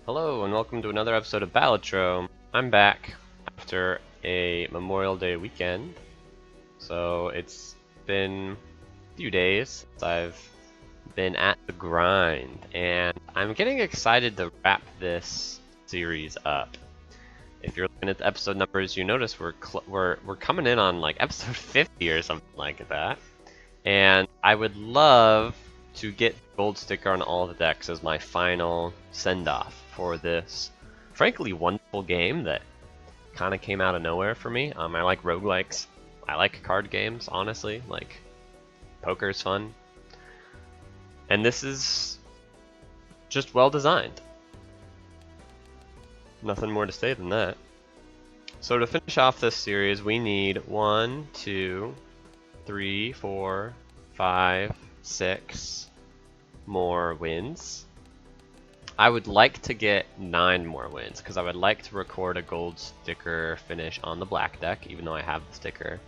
Hello and welcome to another episode of Balatro. I'm back after a Memorial Day weekend. So it's been a few days since I've been at the grind, and I'm getting excited to wrap this series up. If you're looking at the episode numbers, you notice we're coming in on like episode 50 or something like that. And I would love to get gold sticker on all the decks as my final send-off for this frankly wonderful game that kind of came out of nowhere for me. I like roguelikes. I like card games, honestly. Like, poker's fun. And this is just well designed. Nothing more to say than that. So to finish off this series, we need 1, 2, 3, 4, 5, 6 more wins. I would like to get 9 more wins because I would like to record a gold sticker finish on the black deck, even though I have the sticker,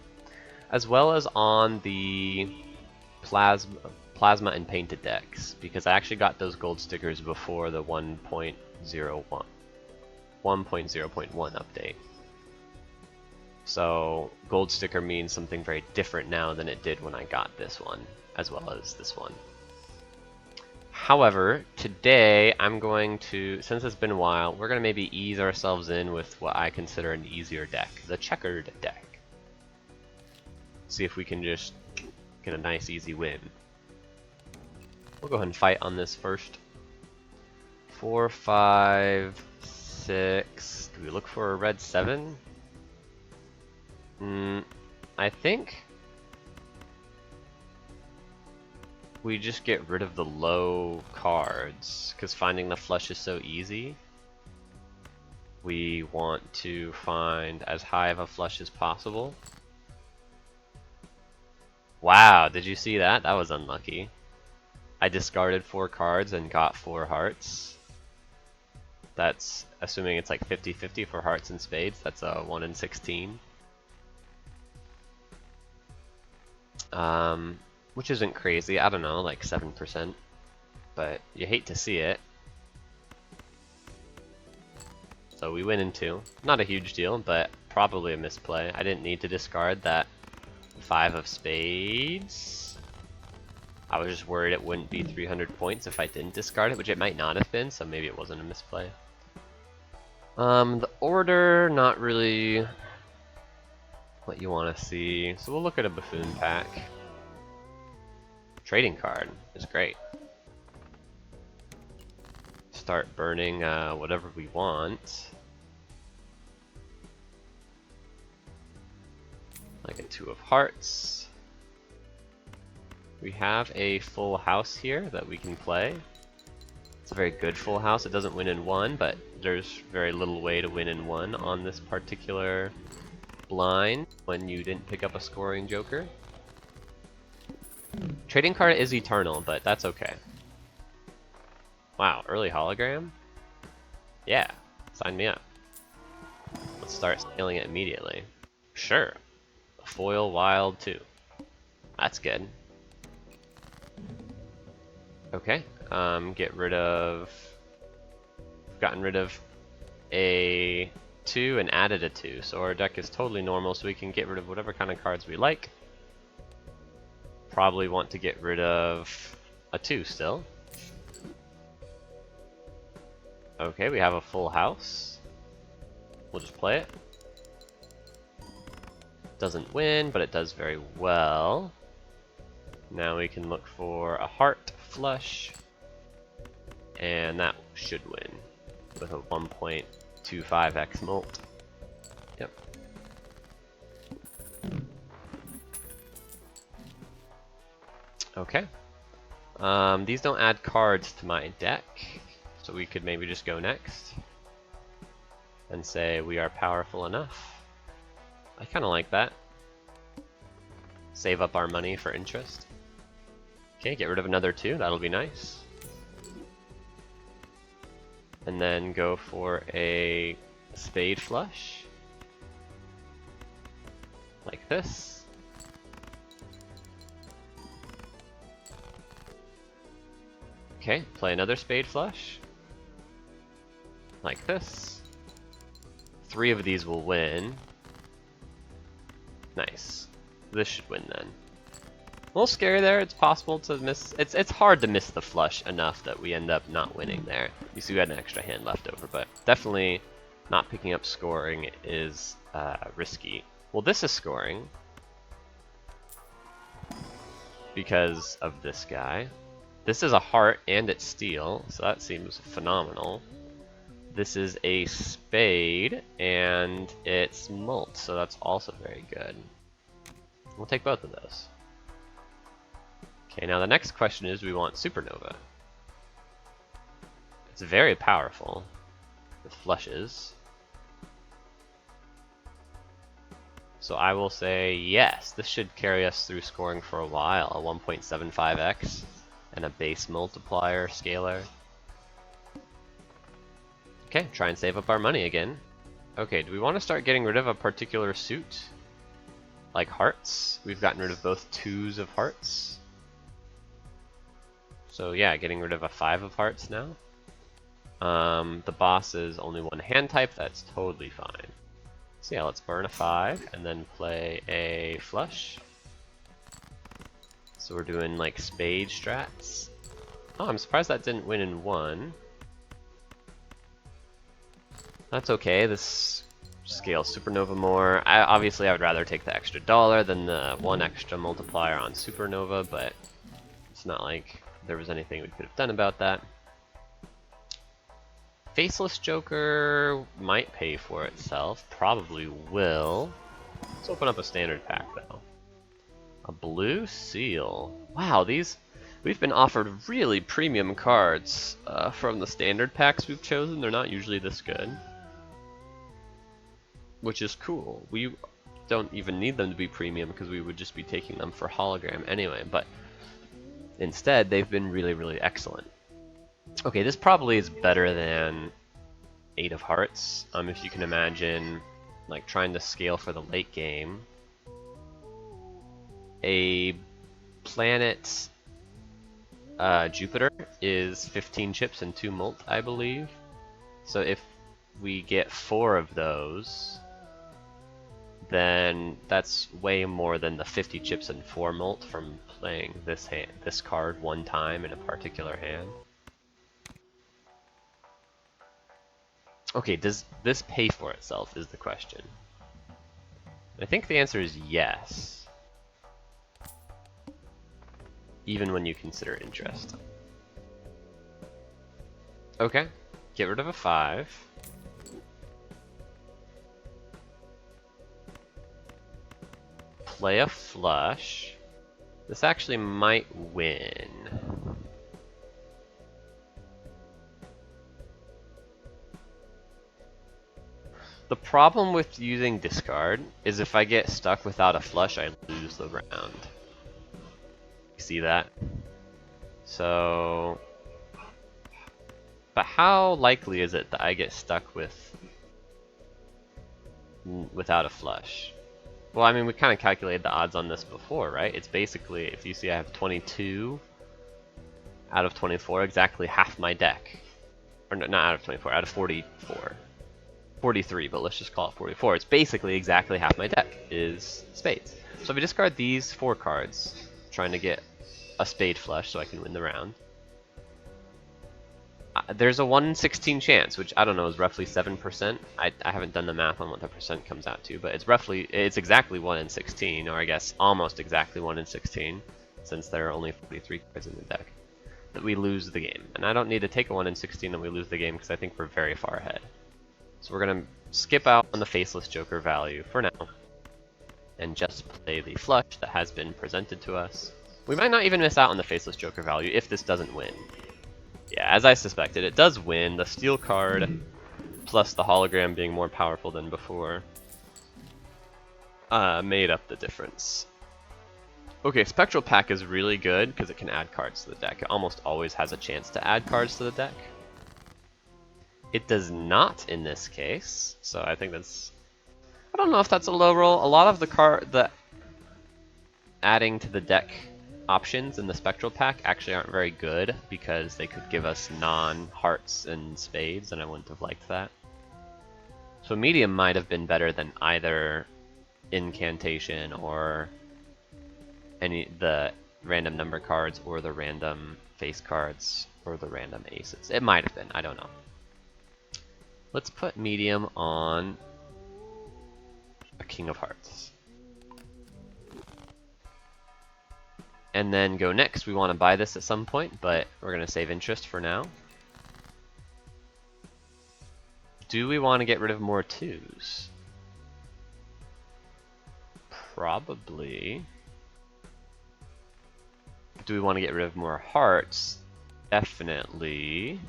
as well as on the plasma and painted decks, because I actually got those gold stickers before the 1.0.1 update. So gold sticker means something very different now than it did when I got this one, as well as this one. However, today I'm going to, since it's been a while, we're going to maybe ease ourselves in with what I consider an easier deck, the Checkered deck. See if we can just get a nice easy win. We'll go ahead and fight on this first. 4, 5, 6. Do we look for a red 7? I think we just get rid of the low cards, because finding the flush is so easy. We want to find as high of a flush as possible. Wow, did you see that? That was unlucky. I discarded 4 cards and got 4 hearts. That's assuming it's like 50-50 for hearts and spades. That's a 1 in 16. Which isn't crazy, I don't know, like 7%, but you hate to see it. So we win in 2. Not a huge deal, but probably a misplay. I didn't need to discard that 5 of spades. I was just worried it wouldn't be 300 points if I didn't discard it, which it might not have been, so maybe it wasn't a misplay. The order, not really what you want to see, so we'll look at a buffoon pack. Trading card is great. Start burning whatever we want. Like a 2 of hearts. We have a full house here that we can play. It's a very good full house. It doesn't win in 1, but there's very little way to win in 1 on this particular blind when you didn't pick up a scoring joker. Trading card is eternal, but that's okay. Wow, early hologram? Yeah, sign me up. Let's start scaling it immediately. Sure. A foil wild too. That's good. Okay, get rid of... gotten rid of a 2 and added a 2, so our deck is totally normal, so we can get rid of whatever kind of cards we like. Probably want to get rid of a 2 still. Okay, we have a full house. We'll just play it. Doesn't win, but it does very well. Now we can look for a heart flush, and that should win with a 1.25x mult. Yep. Okay. These don't add cards to my deck, so we could maybe just go next and say we are powerful enough. I kind of like that. Save up our money for interest. Okay, get rid of another 2, that'll be nice. And then go for a spade flush. Like this. Okay, play another spade flush. like this. 3 of these will win. Nice. This should win then. A little scary there. It's possible to miss. It's hard to miss the flush enough that we end up not winning there. You see we had an extra hand left over, but definitely not picking up scoring is risky. Well, this is scoring because of this guy. This is a heart and it's steel, so that seems phenomenal. This is a spade and it's mult, so that's also very good. We'll take both of those. Okay, now the next question is we want supernova. It's very powerful with flushes. So I will say yes, this should carry us through scoring for a while. A 1.75x and a base multiplier scalar. Okay, try and save up our money again. Okay, do we want to start getting rid of a particular suit? Like hearts? We've gotten rid of both 2s of hearts. So yeah, getting rid of a 5 of hearts now. The boss is only 1 hand type, that's totally fine. So yeah, let's burn a 5 and then play a flush. So we're doing like spade strats. Oh, I'm surprised that didn't win in 1. That's okay, this scales supernova more. Obviously I would rather take the extra $1 than the 1 extra multiplier on supernova, but it's not like there was anything we could have done about that. Faceless Joker might pay for itself, probably will. Let's open up a standard pack though. A blue seal. Wow, we've been offered really premium cards from the standard packs we've chosen. They're not usually this good, which is cool. We don't even need them to be premium because we would just be taking them for hologram anyway, but instead they've been really, really excellent. Okay, this probably is better than 8 of hearts. If you can imagine like trying to scale for the late game. A planet Jupiter is 15 chips and 2 mult, I believe. So if we get 4 of those, then that's way more than the 50 chips and 4 mult from playing this card 1 time in a particular hand. Okay, does this pay for itself is the question. I think the answer is yes. Even when you consider interest. Okay, get rid of a 5. Play a flush. This actually might win. The problem with using discard is if I get stuck without a flush, I lose the round. You see that? So, but how likely is it that I get stuck without a flush? Well, I mean, we kind of calculated the odds on this before, right? It's basically, if you see I have 22 out of 24, exactly half my deck. Or no, not out of 24, out of 44. 43, but let's just call it 44. It's basically exactly half my deck is spades. So if I discard these 4 cards, trying to get a spade flush so I can win the round, there's a 1 in 16 chance, which I don't know is roughly 7%. I haven't done the math on what the percent comes out to, but it's exactly 1 in 16, or I guess almost exactly 1 in 16, since there are only 43 cards in the deck, that we lose the game. And I don't need to take a 1 in 16 that we lose the game because I think we're very far ahead. So we're going to skip out on the Faceless Joker value for now, and just play the flush that has been presented to us. We might not even miss out on the Faceless Joker value if this doesn't win. Yeah, as I suspected, it does win. The steel card, plus the hologram being more powerful than before, made up the difference. Okay, Spectral Pack is really good because it can add cards to the deck. It almost always has a chance to add cards to the deck. It does not in this case, so I think that's... I don't know if that's a low roll. A lot of the adding to the deck options in the Spectral pack actually aren't very good because they could give us non-hearts and spades, and I wouldn't have liked that. So medium might have been better than either incantation or the random number cards or the random face cards or the random aces. It might have been, I don't know. Let's put medium on a King of Hearts. And then go next. We want to buy this at some point, but we're going to save interest for now. Do we want to get rid of more twos? Probably. Do we want to get rid of more hearts? Definitely.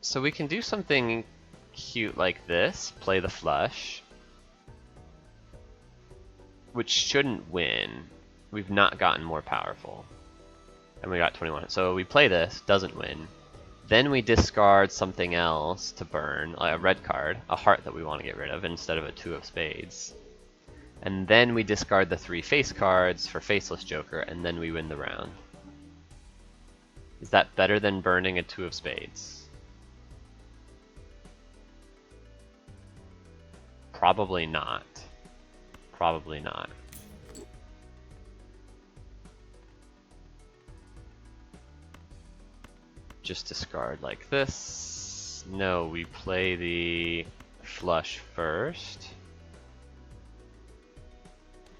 So we can do something cute like this, play the flush, which shouldn't win. We've not gotten more powerful. And we got 21. So we play this, doesn't win. Then we discard something else to burn, like a red card, a heart that we want to get rid of instead of a 2 of spades. And then we discard the 3 face cards for Faceless Joker, and then we win the round. Is that better than burning a 2 of spades? Probably not. Probably not. Just discard like this. No, we play the flush first.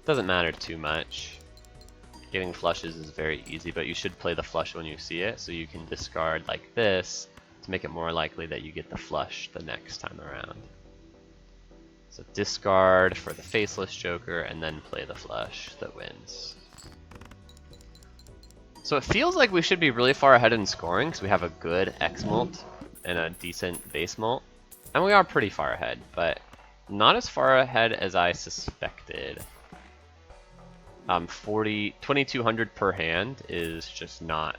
Doesn't matter too much. Getting flushes is very easy, but you should play the flush when you see it, so you can discard like this to make it more likely that you get the flush the next time around. So discard for the Faceless Joker, and then play the flush that wins. So it feels like we should be really far ahead in scoring, because we have a good X mult and a decent base mult. And we are pretty far ahead, but not as far ahead as I suspected. 2,200 per hand is just not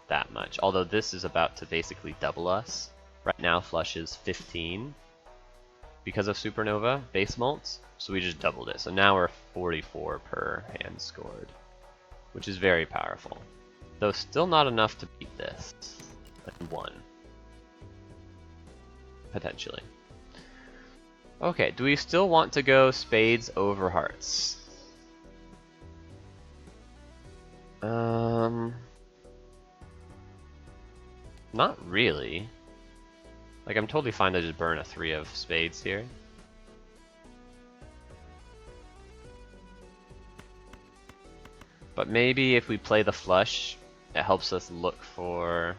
that much. Although this is about to basically double us. Right now flush is 15 because of Supernova base mults, so we just doubled it. So now we're 44 per hand scored, which is very powerful. Though still not enough to beat this. And 1. Potentially. Okay, do we still want to go spades over hearts? Not really. Like, I'm totally fine to just burn a 3 of spades here. But maybe if we play the flush, it helps us look for...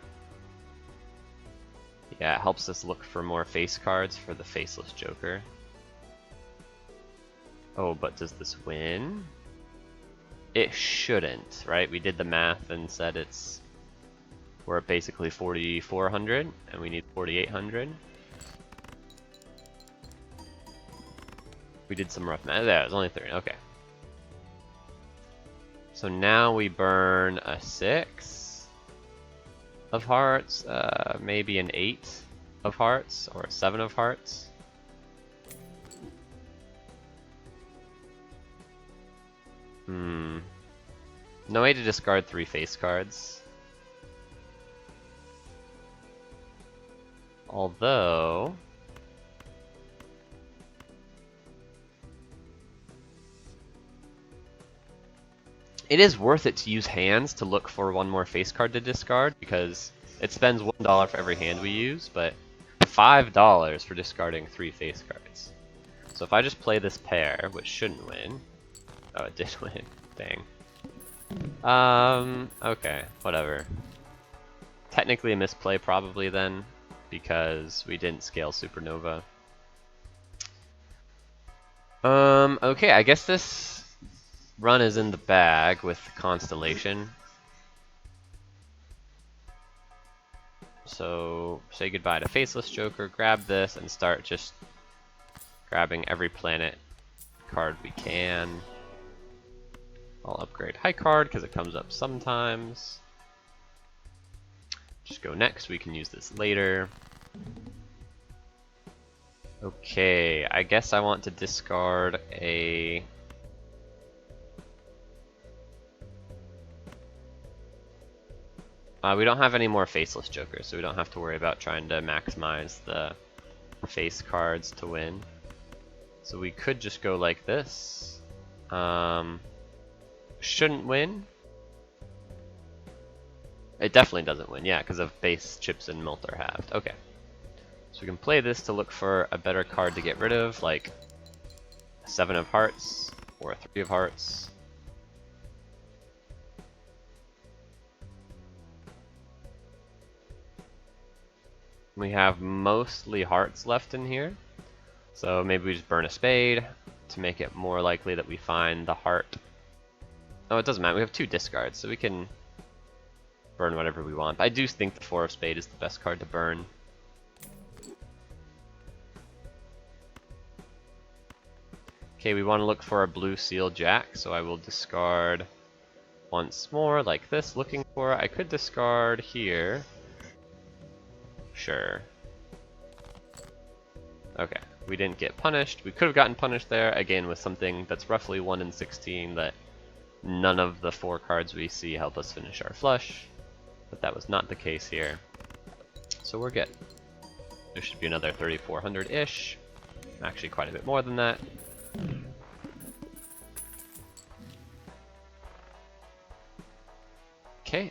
Yeah, it helps us look for more face cards for the Faceless Joker. Oh, but does this win? It shouldn't, right? We did the math and said we're at basically 4,400, and we need 4,800. We did some rough math. Yeah, it was only 30. Okay. So now we burn a 6 of hearts, maybe an 8 of hearts, or a 7 of hearts. No way to discard 3 face cards. Although... it is worth it to use hands to look for one more face card to discard, because it spends $1 for every hand we use, but $5 for discarding 3 face cards. So if I just play this pair, which shouldn't win... Oh, it did win. Dang. Okay, whatever. Technically a misplay probably then, because we didn't scale Supernova. Okay, I guess this run is in the bag with Constellation. So, say goodbye to Faceless Joker, grab this, and start just grabbing every planet card we can. I'll upgrade High Card because it comes up sometimes. Just go next, we can use this later. Okay, I guess I want to discard a... we don't have any more faceless jokers, so we don't have to worry about trying to maximize the face cards to win. So we could just go like this. Shouldn't win. It definitely doesn't win, yeah, because of base, chips, and mult are halved. Okay. So we can play this to look for a better card to get rid of, like a 7 of hearts or a 3 of hearts. We have mostly hearts left in here, so maybe we just burn a spade to make it more likely that we find the heart. Oh, it doesn't matter. We have 2 discards, so we can burn whatever we want. But I do think the 4 of spade is the best card to burn. Okay, we want to look for a blue seal jack, so I will discard once more like this, looking for it. I could discard here. Sure. Okay, we didn't get punished. We could have gotten punished there, again with something that's roughly 1 in 16 that none of the 4 cards we see help us finish our flush. But that was not the case here. So we're good. There should be another 3,400-ish. Actually quite a bit more than that. Okay,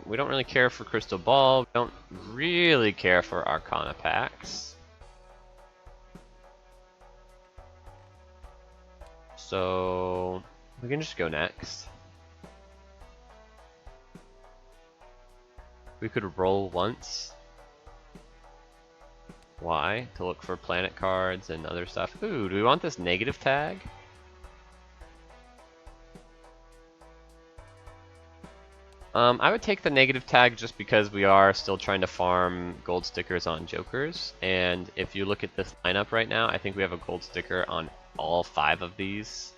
we don't really care for Crystal Ball. We don't really care for Arcana packs. So we can just go next. We could roll once. Why? To look for planet cards and other stuff. Ooh, do we want this negative tag? I would take the negative tag just because we are still trying to farm gold stickers on jokers, and if you look at this lineup right now, I think we have a gold sticker on all 5 of these.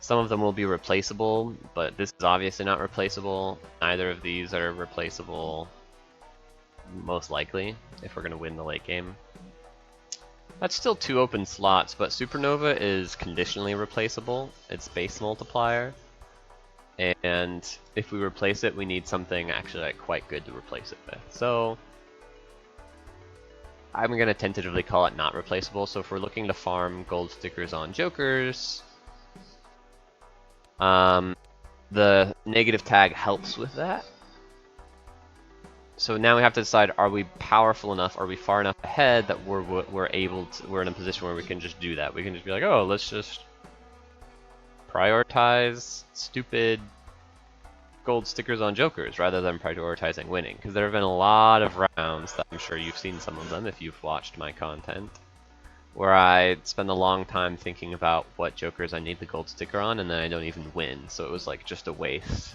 Some of them will be replaceable, but this is obviously not replaceable. Neither of these are replaceable, most likely, if we're going to win the late game. That's still 2 open slots, but Supernova is conditionally replaceable. It's base multiplier. And if we replace it, we need something actually like quite good to replace it with. So I'm gonna tentatively call it not replaceable. So if we're looking to farm gold stickers on jokers, the negative tag helps with that. So now we have to decide: are we powerful enough? Are we far enough ahead that we're in a position where we can just do that? We can just be like, oh, let's just prioritize stupid gold stickers on jokers rather than prioritizing winning, because there have been a lot of rounds that I'm sure you've seen some of them if you've watched my content, where I spend a long time thinking about what jokers I need the gold sticker on, and then I don't even win. So it was like just a waste.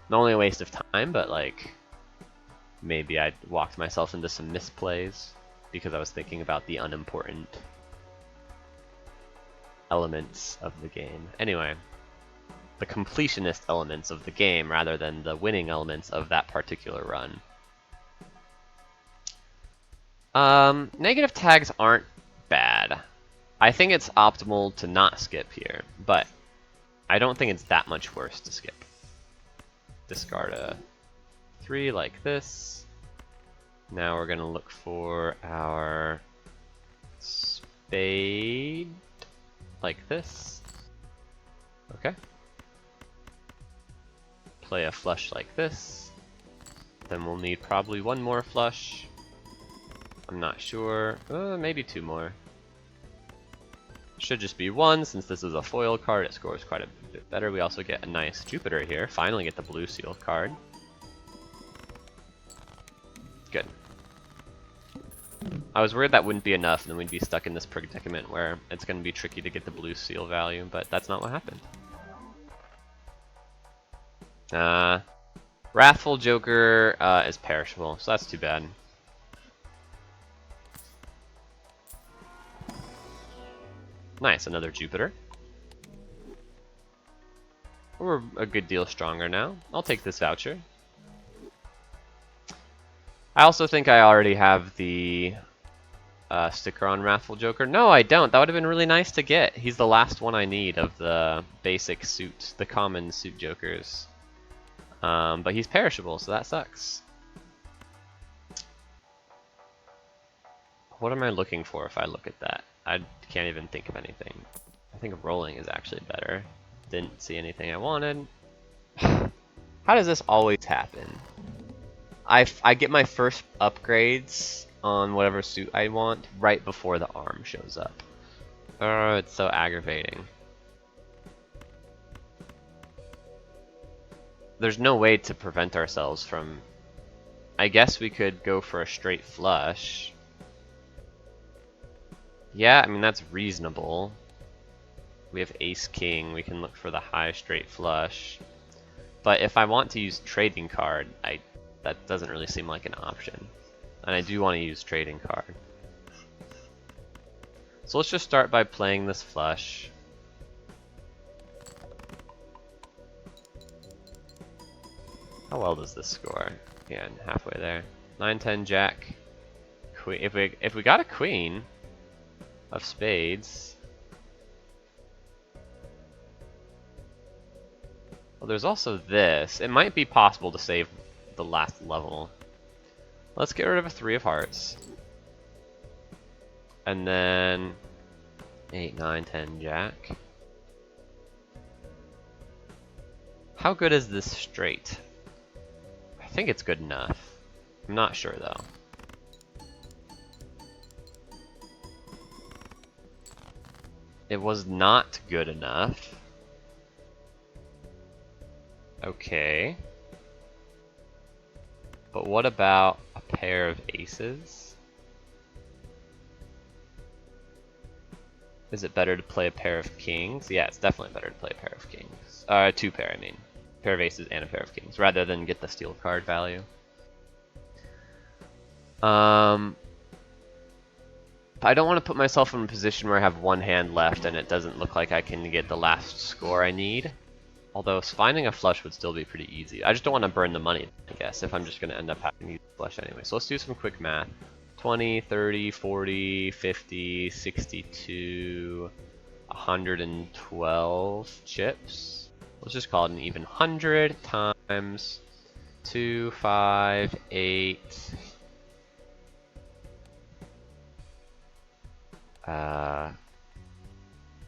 Not only a waste of time, but like maybe I walked myself into some misplays because I was thinking about the unimportant elements of the game. Anyway, the completionist elements of the game rather than the winning elements of that particular run. Negative tags aren't bad. I think it's optimal to not skip here, but I don't think it's that much worse to skip. Discard a 3 like this. Now we're gonna look for our spade like this. Okay. Play a flush like this. Then we'll need probably 1 more flush. I'm not sure. Maybe 2 more. Should just be 1 since this is a foil card. It scores quite a bit better. We also get a nice Jupiter here. Finally get the blue seal card. Good. I was worried that wouldn't be enough and then we'd be stuck in this predicament where it's going to be tricky to get the blue seal value, but that's not what happened. Wrathful Joker is perishable, so that's too bad. Nice, another Jupiter. We're a good deal stronger now. I'll take this voucher. I also think I already have the sticker on Wrathful Joker? No, I don't. That would have been really nice to get. He's the last one I need of the basic suit, the common suit Jokers. But he's perishable, so that sucks. What am I looking for if I look at that? I can't even think of anything. I think rolling is actually better. Didn't see anything I wanted. How does this always happen? I get my first upgrades on whatever suit I want right before the arm shows up. Oh, it's so aggravating. There's no way to prevent ourselves from... I guess we could go for a straight flush. Yeah, I mean, that's reasonable. We have ace king, we can look for the high straight flush. But if I want to use trading card, that doesn't really seem like an option. And I do want to use trading card. So let's just start by playing this flush. How well does this score? Yeah, halfway there. 9-10 jack. Queen. If we got a queen of spades. Well, there's also this. It might be possible to save the last level. Let's get rid of a 3 of hearts. And then 8, 9, 10 jack. How good is this straight? I think it's good enough. I'm not sure though. It was not good enough. Okay. But what about a pair of aces? Is it better to play a pair of kings? Yeah, it's definitely better to play a pair of kings. 2 pair, I mean. A pair of aces and a pair of kings, rather than get the steal card value. I don't want to put myself in a position where I have one hand left and it doesn't look like I can get the last score I need. Although finding a flush would still be pretty easy. I just don't want to burn the money, I guess, if I'm just going to end up having to use the flush anyway. So let's do some quick math. 20, 30, 40, 50, 62, 112 chips. Let's just call it an even 100 times 2, 5, 8...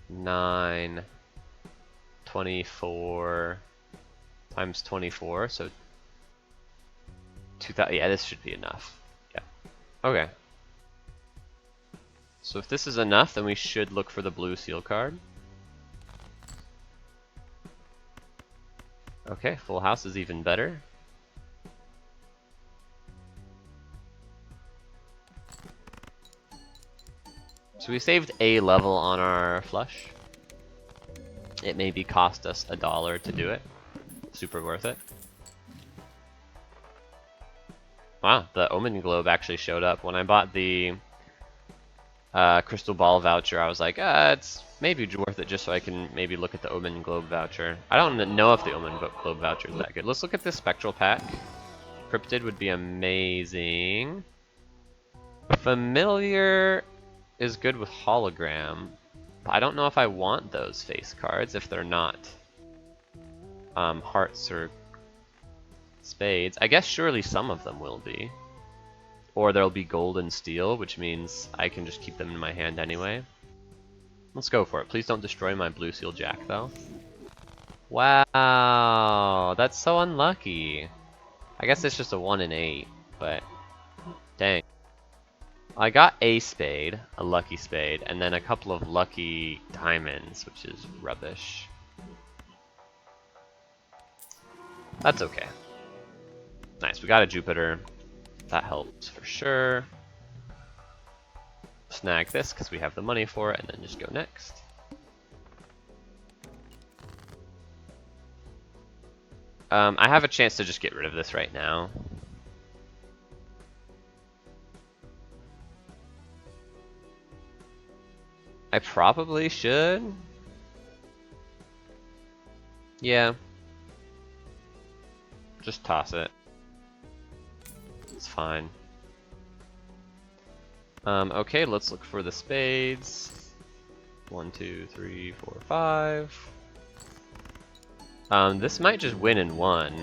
9, 24 times 24, so 2,000. Yeah, this should be enough. Yeah. Okay. So if this is enough, then we should look for the blue seal card. Okay, full house is even better. So we saved a level on our flush. It maybe cost us $1 to do it. Super worth it. Wow, the Omen Globe actually showed up. When I bought the Crystal Ball voucher, I was like, it's maybe worth it just so I can maybe look at the Omen Globe voucher. I don't know if the Omen Globe voucher is that good. Let's look at this Spectral pack. Cryptid would be amazing. Familiar is good with Hologram. I don't know if I want those face cards if they're not hearts or spades. I guess surely some of them will be. Or there'll be gold and steel, which means I can just keep them in my hand anyway. Let's go for it. Please don't destroy my blue seal jack though. Wow, that's so unlucky. I guess it's just a 1 in 8, but dang. I got a spade, a lucky spade, and then a couple of lucky diamonds, which is rubbish. That's okay. Nice, we got a Jupiter. That helps for sure. Snag this because we have the money for it, and then just go next. I have a chance to just get rid of this right now. I probably should. Yeah. Just toss it. It's fine. Okay, let's look for the spades. 1, 2, 3, 4, 5. This might just win in one.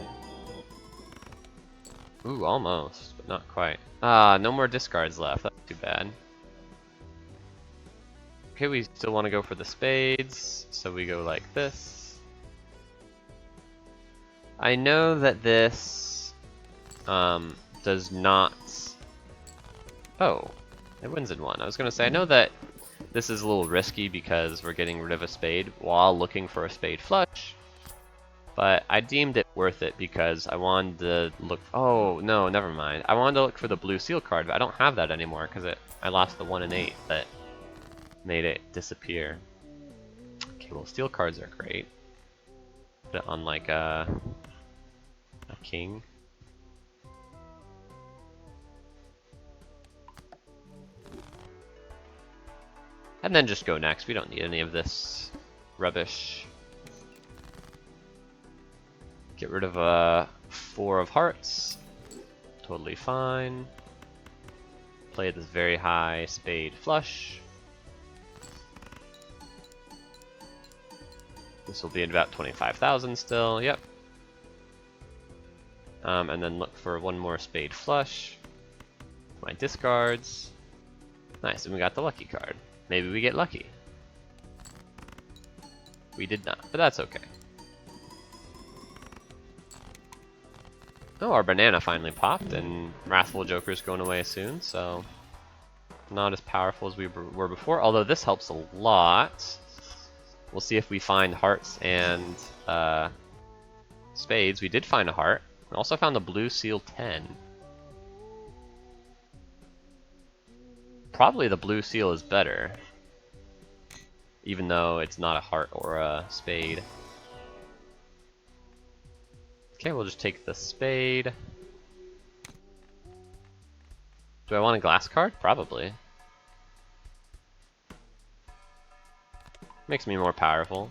Ooh, almost, but not quite. Ah, no more discards left. That's too bad. Okay, we still want to go for the spades, so we go like this. I know that this does not... Oh, it wins in one. I was going to say, I know that this is a little risky because we're getting rid of a spade while looking for a spade flush. But I deemed it worth it because I wanted to look... Oh, no, never mind. I wanted to look for the blue seal card, but I don't have that anymore because I lost the 1 and 8 that made it disappear. Okay, well, steel cards are great. Put it on like a king. And then just go next. We don't need any of this rubbish. Get rid of 4 of hearts. Totally fine. Play this very high spade flush. This will be at about 25,000 still, yep. And then look for one more spade flush. My discards. Nice, and we got the lucky card. Maybe we get lucky. We did not, but that's okay. Oh, our banana finally popped, and Wrathful Joker's going away soon, so not as powerful as we were before, although this helps a lot. We'll see if we find hearts and spades. We did find a heart. We also found the blue seal 10. Probably the blue seal is better, even though it's not a heart or a spade. Okay, we'll just take the spade. Do I want a glass card? Probably. Makes me more powerful.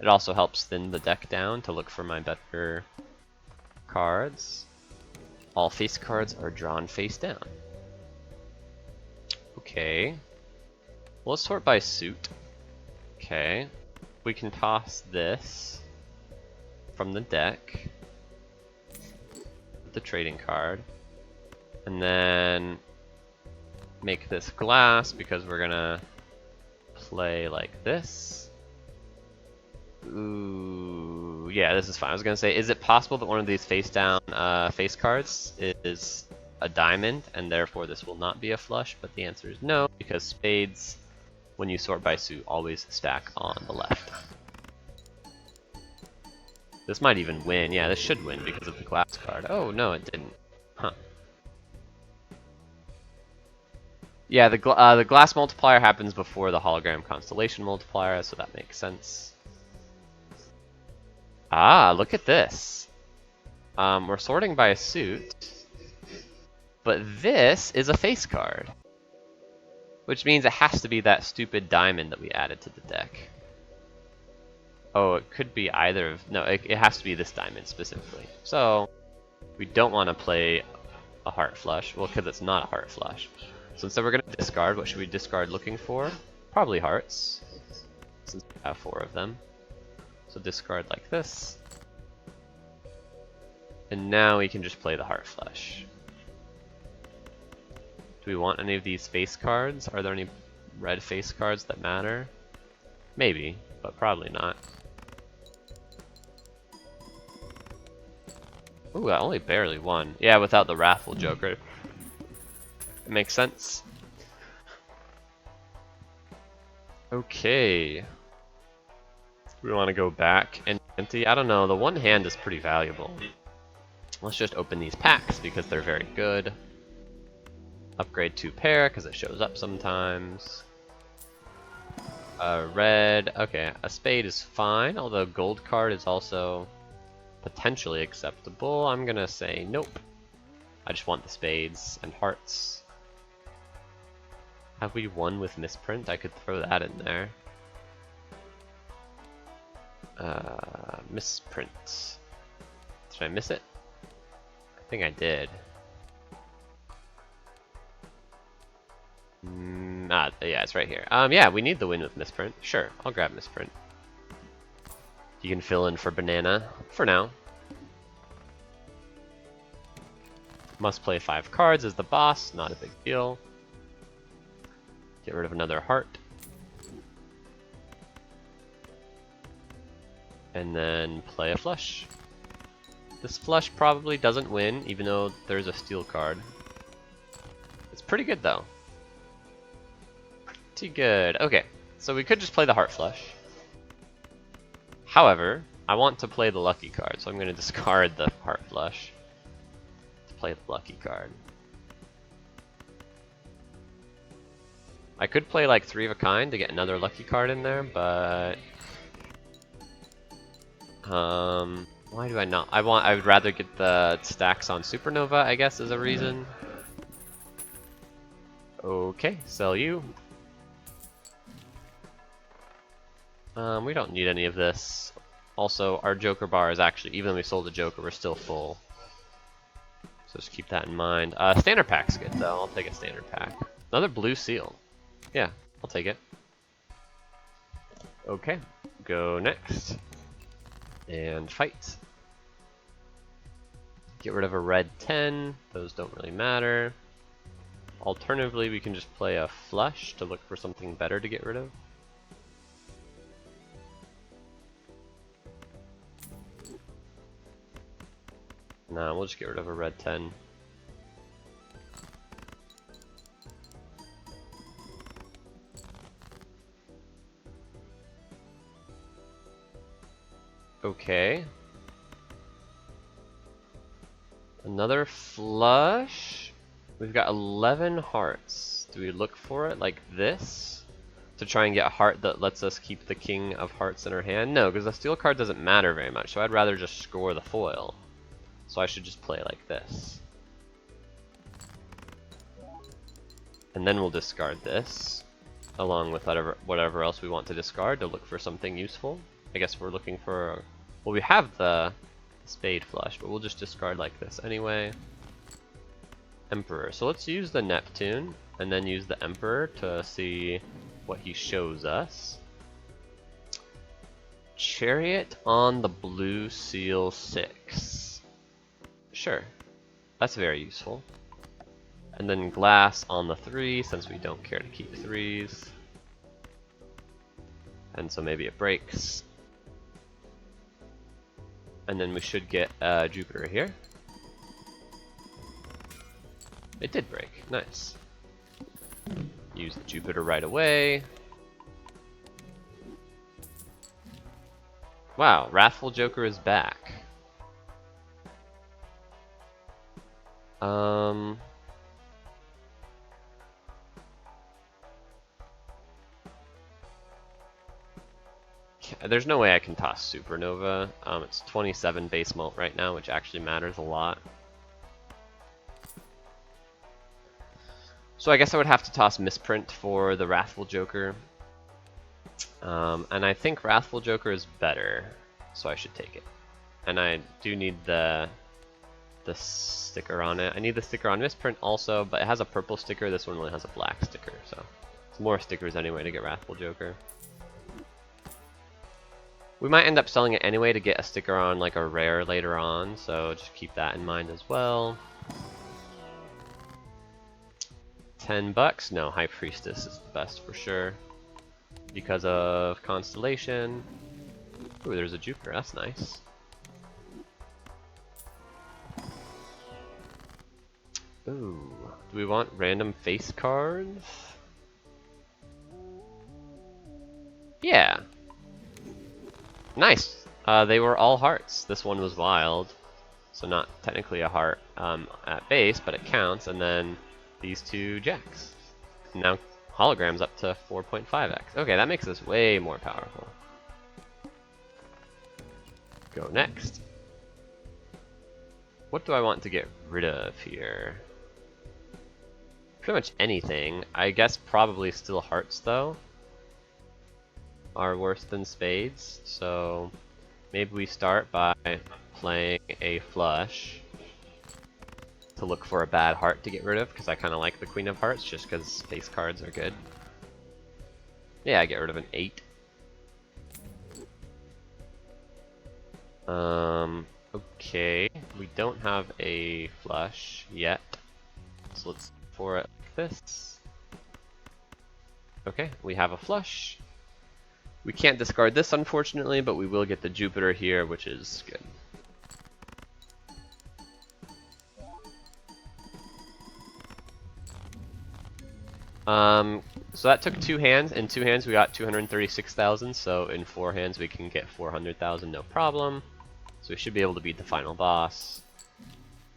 It also helps thin the deck down to look for my better cards. All face cards are drawn face down. Okay. Well, let's sort by suit. Okay. We can toss this from the deck. The trading card. And then make this glass because we're gonna play like this. Ooh, yeah, this is fine. I was gonna say, is it possible that one of these face down face cards is a diamond and therefore this will not be a flush? But the answer is no, because spades, when you sort by suit, always stack on the left. This might even win. Yeah, this should win because of the glass card. Oh, no, it didn't. Huh. Yeah, the glass multiplier happens before the hologram constellation multiplier, so that makes sense. Ah, look at this. We're sorting by a suit, but this is a face card, which means it has to be that stupid diamond that we added to the deck. Oh, it could be either of... No, it has to be this diamond specifically. So, we don't want to play a heart flush. Well, because it's not a heart flush. So instead we're going to discard. What should we discard looking for? Probably hearts, since we have 4 of them. So discard like this. And now we can just play the heart flush. Do we want any of these face cards? Are there any red face cards that matter? Maybe, but probably not. Ooh, I only barely won. Yeah, without the Wrathful Joker. It makes sense. Okay. We want to go back and empty. I don't know, the one hand is pretty valuable. Let's just open these packs because they're very good. Upgrade to pair because it shows up sometimes. Red, okay, a spade is fine, although gold card is also potentially acceptable. I'm gonna say nope. I just want the spades and hearts. Have we won with misprint? I could throw that in there. Misprint. Did I miss it? I think I did. Yeah, it's right here. Yeah, we need the win with Misprint. Sure, I'll grab Misprint. You can fill in for Banana for now. Must play 5 cards as the boss, not a big deal. Get rid of another heart. And then play a flush. This flush probably doesn't win, even though there's a steel card. It's pretty good though. Pretty good. Okay, so we could just play the heart flush. However, I want to play the lucky card, so I'm going to discard the heart flush to play the lucky card. I could play like 3 of a kind to get another lucky card in there, but why do I not? I would rather get the stacks on Supernova, I guess, is a reason. Okay, sell you. We don't need any of this. Also, our Joker bar is actually, even though we sold the Joker, we're still full. So just keep that in mind. Standard pack's good though, I'll take a standard pack. Another blue seal. Yeah, I'll take it. Okay, go next. And fight. Get rid of a red 10, those don't really matter. Alternatively, we can just play a flush to look for something better to get rid of. No, we'll just get rid of a red 10. Okay. Another flush. We've got 11 hearts. Do we look for it like this? To try and get a heart that lets us keep the king of hearts in our hand? No, because the steel card doesn't matter very much, so I'd rather just score the foil. So I should just play like this. And then we'll discard this, along with whatever else we want to discard to look for something useful. I guess we're looking for... Well, we have the spade flush, but we'll just discard like this anyway. Emperor. So let's use the Neptune, and then use the Emperor to see what he shows us. Chariot on the blue seal 6. Sure, that's very useful. And then glass on the 3, since we don't care to keep 3s. And so maybe it breaks. And then we should get Jupiter here. It did break, nice. Use the Jupiter right away. Wow, Wrathful Joker is back. There's no way I can toss Supernova. It's 27 base mult right now, which actually matters a lot. So I guess I would have to toss Misprint for the Wrathful Joker. And I think Wrathful Joker is better, so I should take it. And I do need the sticker on it. I need the sticker on Misprint also, but it has a purple sticker. This one only has a black sticker, so it's more stickers anyway to get Wrathful Joker. We might end up selling it anyway to get a sticker on like a rare later on, so just keep that in mind as well. $10? No, High Priestess is the best for sure. Because of Constellation. Ooh, there's a Jupiter, that's nice. Ooh, do we want random face cards? Yeah. Nice! They were all hearts. This one was wild, so not technically a heart at base, but it counts, and then these 2 jacks. Now holograms up to 4.5x. Okay, that makes this way more powerful. Go next. What do I want to get rid of here? Pretty much anything. I guess probably still hearts though are worse than spades, so maybe we start by playing a flush to look for a bad heart to get rid of, because I kind of like the Queen of Hearts just because face cards are good. Yeah, get rid of an 8. Okay. We don't have a flush yet. So let's pour it like this. Okay, we have a flush. We can't discard this, unfortunately, but we will get the Jupiter here, which is good. So that took 2 hands. In 2 hands we got 236,000, so in 4 hands we can get 400,000, no problem. So we should be able to beat the final boss.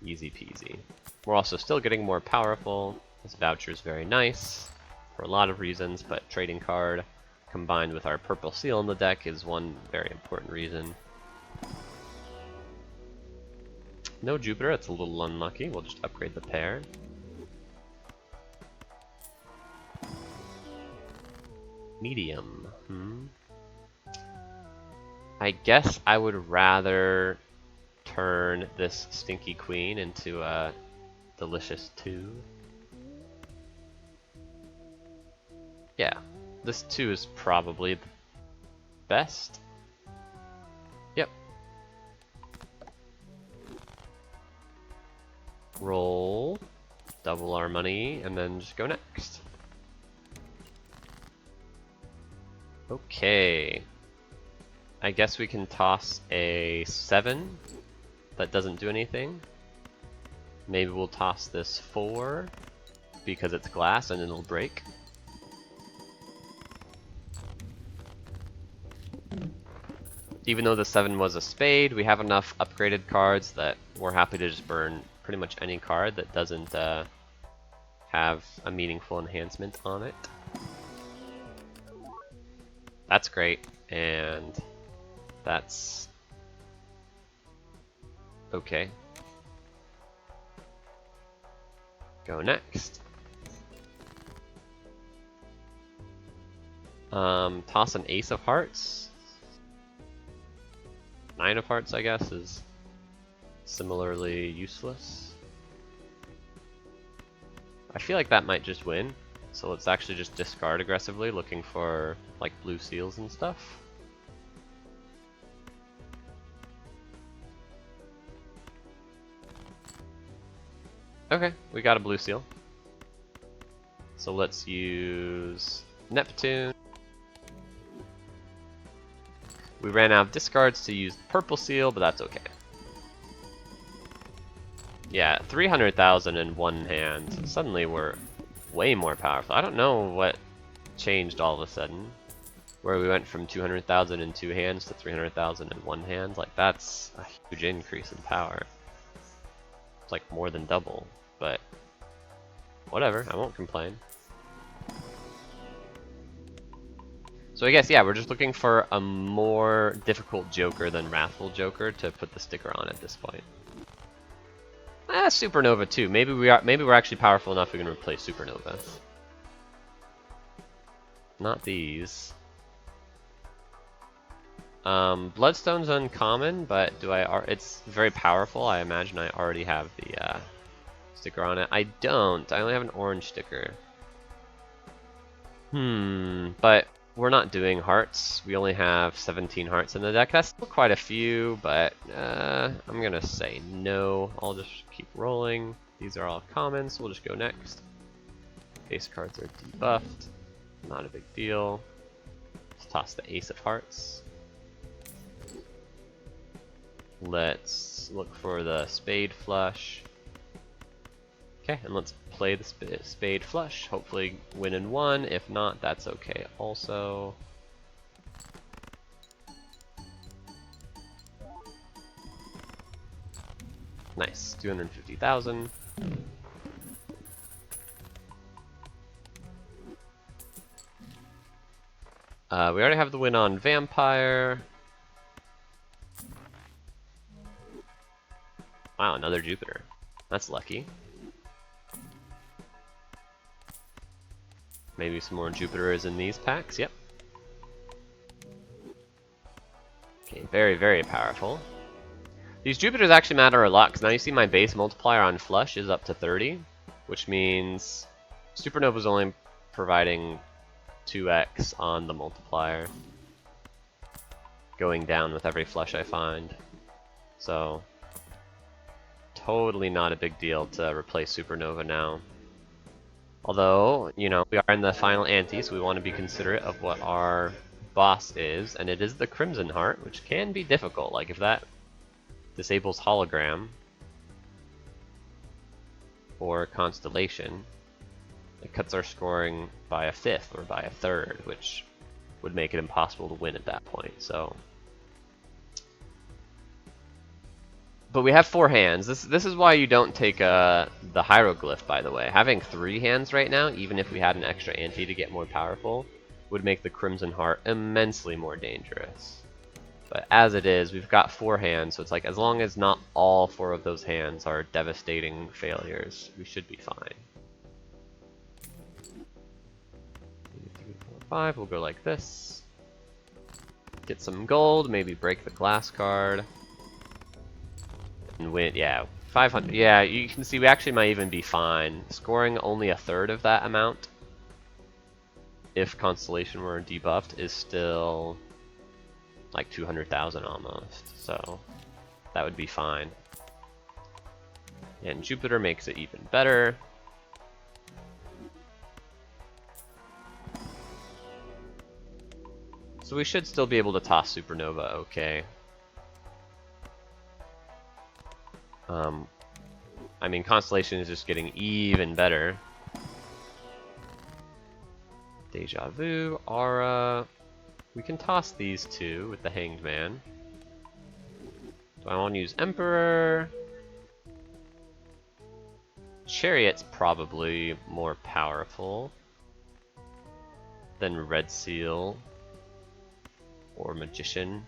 Easy peasy. We're also still getting more powerful. This voucher is very nice for a lot of reasons, but trading card combined with our purple seal in the deck is one very important reason. No Jupiter, that's a little unlucky. We'll just upgrade the pair. Medium. I guess I would rather turn this Stinky Queen into a delicious 2. Yeah, this 2 is probably the best. Yep. Roll, double our money, and then just go next. Okay. I guess we can toss a 7 that doesn't do anything. Maybe we'll toss this 4 because it's glass and it'll break. Even though the 7 was a spade, we have enough upgraded cards that we're happy to just burn pretty much any card that doesn't have a meaningful enhancement on it. That's great, and that's okay. Go next. Toss an ace of hearts. 9 of hearts, I guess, is similarly useless. I feel like that might just win, so let's actually just discard aggressively, looking for like blue seals and stuff. Okay, we got a blue seal. So let's use Neptune. We ran out of discards to use the purple seal, but that's okay. Yeah, 300,000 in one hand. Suddenly we're way more powerful. I don't know what changed all of a sudden, where we went from 200,000 in 2 hands to 300,000 in 1 hand. Like, that's a huge increase in power. It's like more than double, but whatever, I won't complain. So I guess, yeah, we're just looking for a more difficult Joker than Wrathful Joker to put the sticker on at this point. Supernova too. Maybe we're actually powerful enough we can replace Supernova. Not these. Bloodstone's uncommon, but it's very powerful. I imagine I already have the sticker on it. I don't. I only have an orange sticker. But we're not doing hearts. We only have 17 hearts in the deck. That's still quite a few, but I'm gonna say no. I'll just keep rolling. These are all common, so we'll just go next. Base cards are debuffed. Not a big deal. Let's toss the ace of hearts. Let's look for the spade flush. Okay, and let's play the spade flush. Hopefully win in 1. If not, that's okay also. Nice, 250,000. We already have the win on Vampire. Wow, another Jupiter. That's lucky. Maybe some more Jupiters in these packs, yep. Okay, very, very powerful. These Jupiters actually matter a lot, because now you see my base multiplier on flush is up to 30, which means Supernova's only providing 2x on the multiplier, going down with every flush I find. So, totally not a big deal to replace Supernova now. Although, you know, we are in the final ante, so we want to be considerate of what our boss is, and it is the Crimson Heart, which can be difficult. Like, if that disables Hologram or Constellation, it cuts our scoring by a fifth or by a third, which would make it impossible to win at that point. So, but we have 4 hands. This is why you don't take the hieroglyph, by the way. Having 3 hands right now, even if we had an extra ante to get more powerful, would make the Crimson Heart immensely more dangerous. But as it is, we've got 4 hands, so it's like as long as not all 4 of those hands are devastating failures, we should be fine. 3, 4, 5, we'll go like this. Get some gold, maybe break the glass card. And win, yeah, 500, yeah, you can see we actually might even be fine. Scoring only a third of that amount, if Constellation were debuffed, is still like 200,000 almost, so that would be fine. And Jupiter makes it even better. So we should still be able to toss Supernova okay. I mean, Constellation is just getting even better. Deja Vu, Aura. We can toss these 2 with the Hanged Man. Do I want to use Emperor? Chariot's probably more powerful than Red Seal or Magician.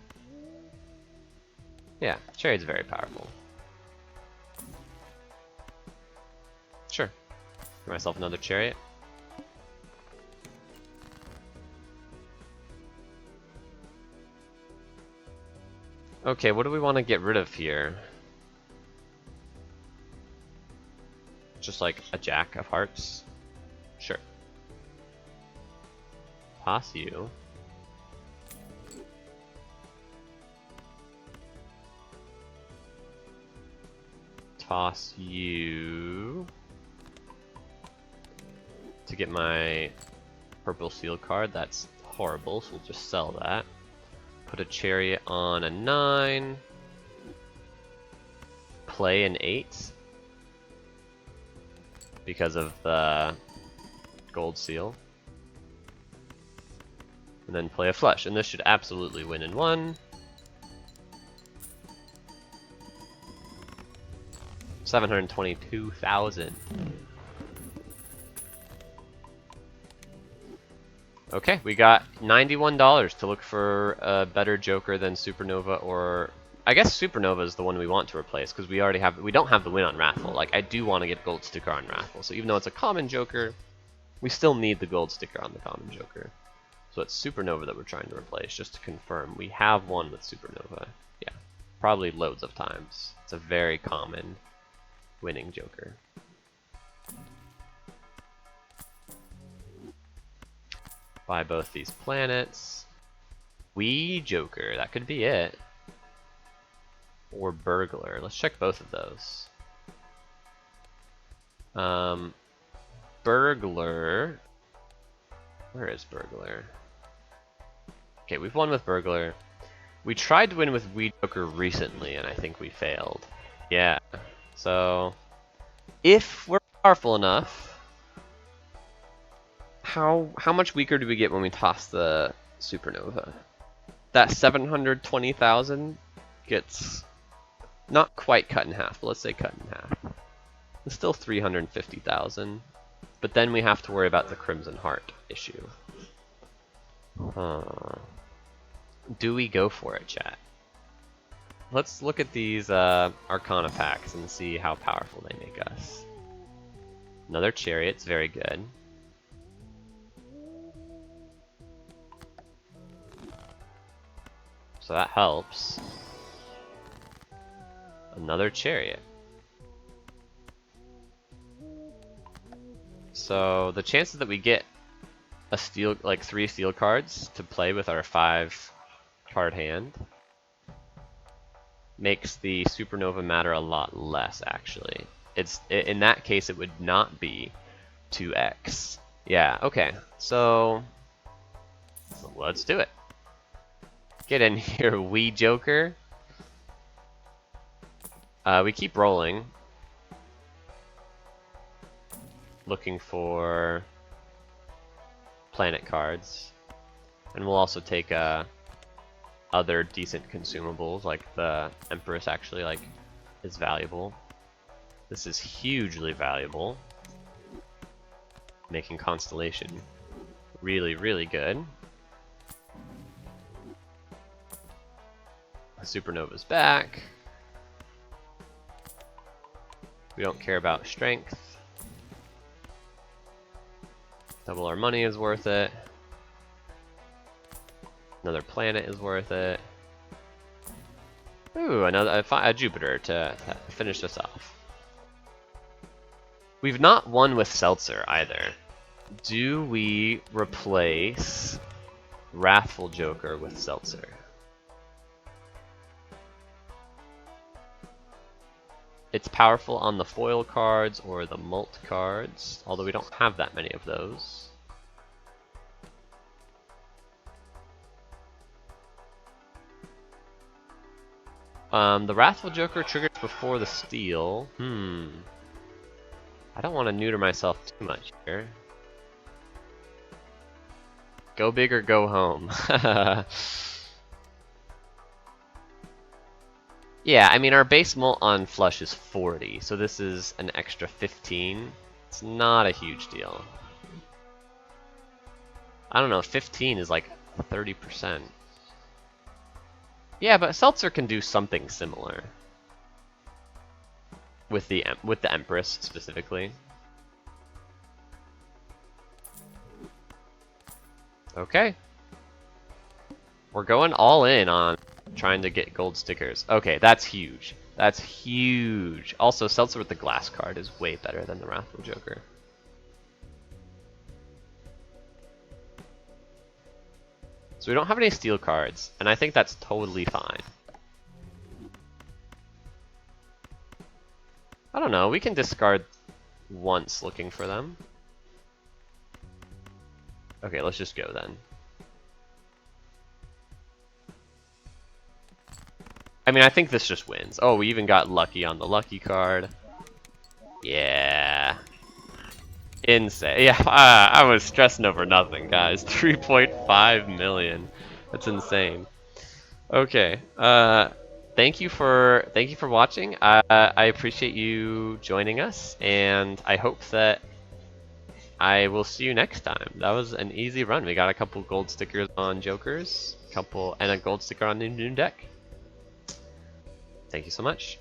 Yeah, Chariot's very powerful. Sure. Give myself another Chariot. Okay, what do we want to get rid of here? Just like a Jack of Hearts? Sure. Toss you. Toss you. To get my purple seal card, that's horrible, so we'll just sell that. Put a Chariot on a 9. Play an 8. Because of the gold seal. And then play a flush, and this should absolutely win in 1. 722,000. Okay, we got $91 to look for a better Joker than Supernova, or I guess Supernova is the one we want to replace because we don't have the win on Wrathful. Like, I do want to get gold sticker on Wrathful, so even though it's a common Joker, we still need the gold sticker on the common Joker. So it's Supernova that we're trying to replace, just to confirm. We have one with Supernova. Yeah, probably loads of times. It's a very common winning Joker. Buy both these planets. Wee Joker, that could be it. Or Burglar. Let's check both of those. Burglar. Where is Burglar? Okay, we've won with Burglar. We tried to win with Wee Joker recently, and I think we failed. Yeah. So, if we're powerful enough, how much weaker do we get when we toss the Supernova? That 720,000 gets not quite cut in half, but let's say cut in half. It's still 350,000, but then we have to worry about the Crimson Heart issue. Do we go for it, chat? Let's look at these Arcana packs and see how powerful they make us. Another Chariot's very good. So that helps. Another Chariot. So the chances that we get a steel, like 3 steel cards to play with our 5-card hand makes the supernova matter a lot less, actually. In that case, it would not be 2x. Yeah, okay. So let's do it. Get in here, wee Joker. We keep rolling. Looking for planet cards. And we'll also take other decent consumables, like the Empress actually is valuable. This is hugely valuable. Making Constellation really, really good. Supernova's back. We don't care about strength. Double our money is worth it. Another planet is worth it. Ooh, another a Jupiter to finish this off. We've not won with Seltzer either. Do we replace Wrathful Joker with Seltzer? It's powerful on the foil cards or the mult cards, although we don't have that many of those. The Wrathful Joker triggers before the steal. I don't want to neuter myself too much here. Go big or go home. Yeah, I mean our base mult on flush is 40, so this is an extra 15. It's not a huge deal. I don't know, 15 is like 30%. Yeah, but Seltzer can do something similar. With the Empress specifically. Okay. We're going all in on trying to get gold stickers. Okay, that's huge. That's huge. Also, Seltzer with the glass card is way better than the Wrathful Joker. So we don't have any steel cards, and I think that's totally fine. I don't know, we can discard once looking for them. Okay, let's just go then. I mean, I think this just wins. Oh, we even got lucky on the lucky card. Yeah. Insane. Yeah, I was stressing over nothing, guys. 3.5 million. That's insane. Okay. Thank you for watching. I appreciate you joining us, and I hope that I will see you next time. That was an easy run. We got a couple gold stickers on Jokers, and a gold sticker on the new deck. Thank you so much.